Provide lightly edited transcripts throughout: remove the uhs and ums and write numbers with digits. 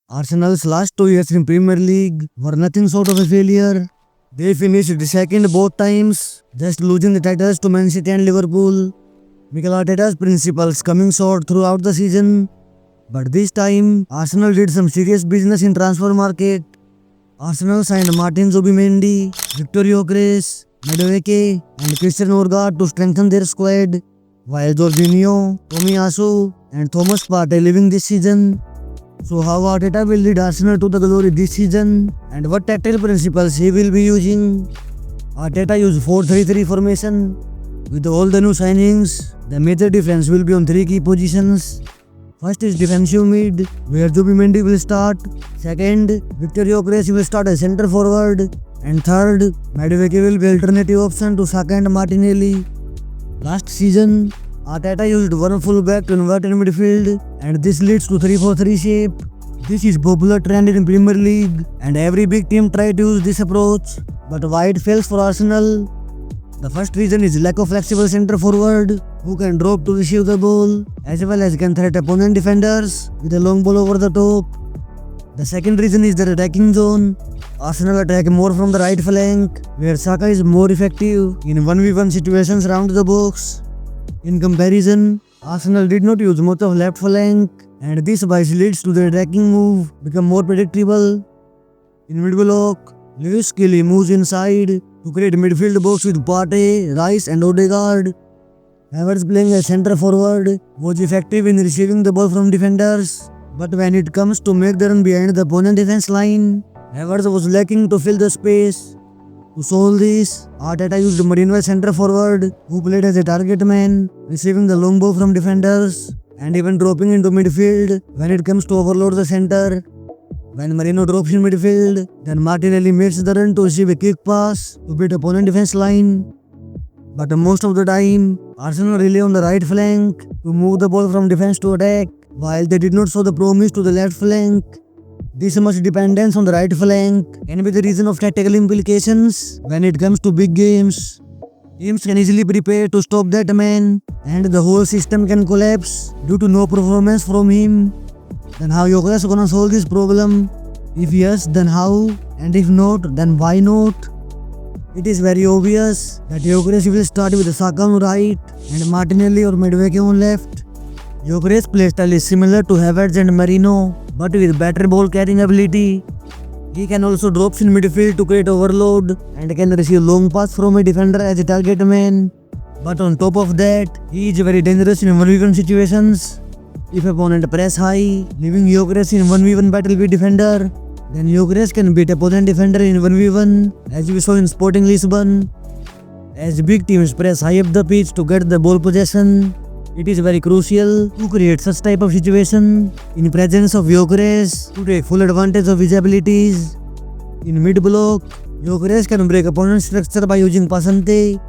Arsenal's last 2 years in Premier League were nothing short of a failure. They finished second both times, just losing the titles to Man City and Liverpool. Mikel Arteta's principles coming short throughout the season. But this time, Arsenal did some serious business in transfer market. Arsenal signed Martin Zubimendi, Victor Gyökeres, Madueke and Christian Norgard to strengthen their squad, while Jorginho, Tomiyasu and Thomas Partey leaving this season. So how Arteta will lead Arsenal to the glory this season and what tactical principles he will be using? Arteta used 4-3-3 formation. With all the new signings, the major difference will be on three key positions. First is defensive mid, where Zubimendi will start. Second, Victor Gyökeres will start as centre forward. And third, Madueke will be alternative option to Saka and Martinelli. Last season, Arteta used one full-back to inverted midfield, and this leads to 3-4-3 shape. This is popular trend in Premier League, and every big team tried to use this approach. But why it fails for Arsenal? The first reason is lack of flexible centre forward who can drop to receive the ball, as well as can threat opponent defenders with a long ball over the top. The second reason is the attacking zone. Arsenal attack more from the right flank, where Saka is more effective in 1v1 situations around the box. In comparison, Arsenal did not use much of left flank, and this bias leads to the attacking move become more predictable. In mid-block, Lewis Kelly moves inside to create midfield box with Partey, Rice and Odegaard. Havertz playing as centre forward was effective in receiving the ball from defenders, but when it comes to make the run behind the opponent defense line, Havertz was lacking to fill the space. To solve this, Arteta used Merino as centre forward, who played as a target man, receiving the long ball from defenders and even dropping into midfield when it comes to overload the centre. When Merino drops in midfield, then Martinelli makes the run to receive a quick pass to beat opponent defense line. But most of the time, Arsenal rely on the right flank to move the ball from defense to attack, while they did not show the promise to the left flank. This much dependence on the right flank can be the reason of tactical implications when it comes to big games. Teams can easily prepare to stop that man, and the whole system can collapse due to no performance from him. Then how Gyökeres gonna solve this problem? If yes, then how? And if not, then why not? It is very obvious that Gyökeres will start with Saka on right and Martinelli or Madueke on left. Gyökeres' playstyle is similar to Havertz and Merino, but with better ball carrying ability. He can also drop in midfield to create overload and can receive long pass from a defender as a target man. But on top of that, he is very dangerous in 1v1 situations. If opponent press high, leaving Gyökeres in 1v1 battle with defender, then Gyökeres can beat opponent defender in 1v1 as we saw in Sporting Lisbon. As big teams press high up the pitch to get the ball possession, it is very crucial to create such type of situation in presence of Gyökeres to take full advantage of his abilities. In mid-block, Gyökeres can break opponent's structure by using Passante.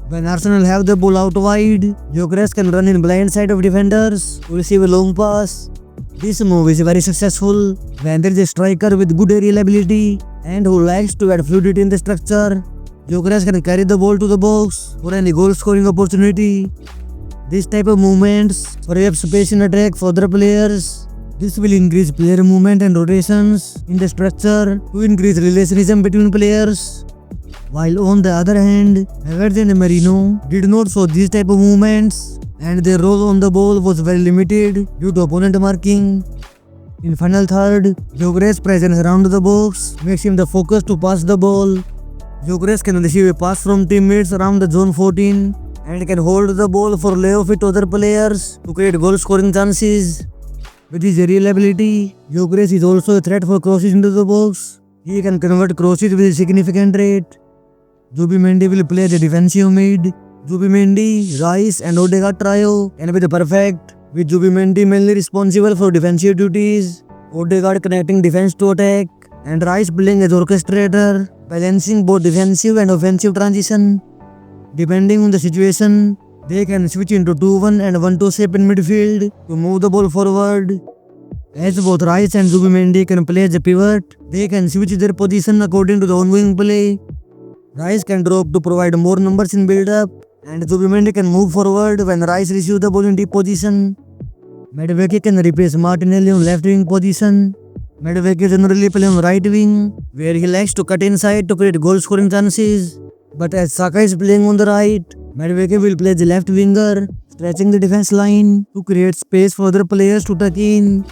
When Arsenal have the ball out wide, Gyökeres can run in blind side of defenders to receive a long pass. This move is very successful when there is a striker with good aerial ability and who likes to add fluidity in the structure. Gyökeres can carry the ball to the box for any goal scoring opportunity. This type of movements free up space in attack for other players. This will increase player movement and rotations in the structure to increase relationship between players. While on the other hand, Havertz and Merino did not show these type of movements, and their role on the ball was very limited due to opponent marking. In final third, Gyökeres' presence around the box makes him the focus to pass the ball. Gyökeres can receive a pass from teammates around the zone 14 and can hold the ball for layoff it to other players to create goal scoring chances. With his aerial ability, Gyökeres is also a threat for crosses into the box. He can convert crosses with a significant rate. Zubimendi will play the defensive mid. Zubimendi, Rice and Odegaard trio can be the perfect, with Zubimendi mainly responsible for defensive duties, Odegaard connecting defense to attack, and Rice playing as orchestrator, balancing both defensive and offensive transition. Depending on the situation, they can switch into 2-1 and 1-2 shape in midfield to move the ball forward. As both Rice and Zubimendi can play as a pivot, they can switch their position according to the ongoing play. Rice can drop to provide more numbers in build-up, and Zubimendi can move forward when Rice receives the ball in deep position. Madueke can replace Martinelli on left wing position. Madueke generally play on right wing, where he likes to cut inside to create goal scoring chances. But as Saka is playing on the right, Madueke will play the left winger, stretching the defense line to create space for other players to tuck in.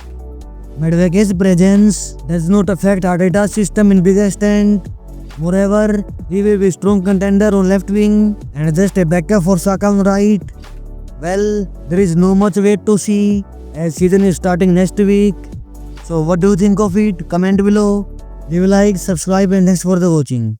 Madueke's presence does not affect Arteta's system in big extent. Moreover, he will be a strong contender on left wing and just a backup for Saka on right. Well, there is no much wait to see as season is starting next week. So what do you think of it? Comment below. Leave a like, subscribe and thanks for the watching.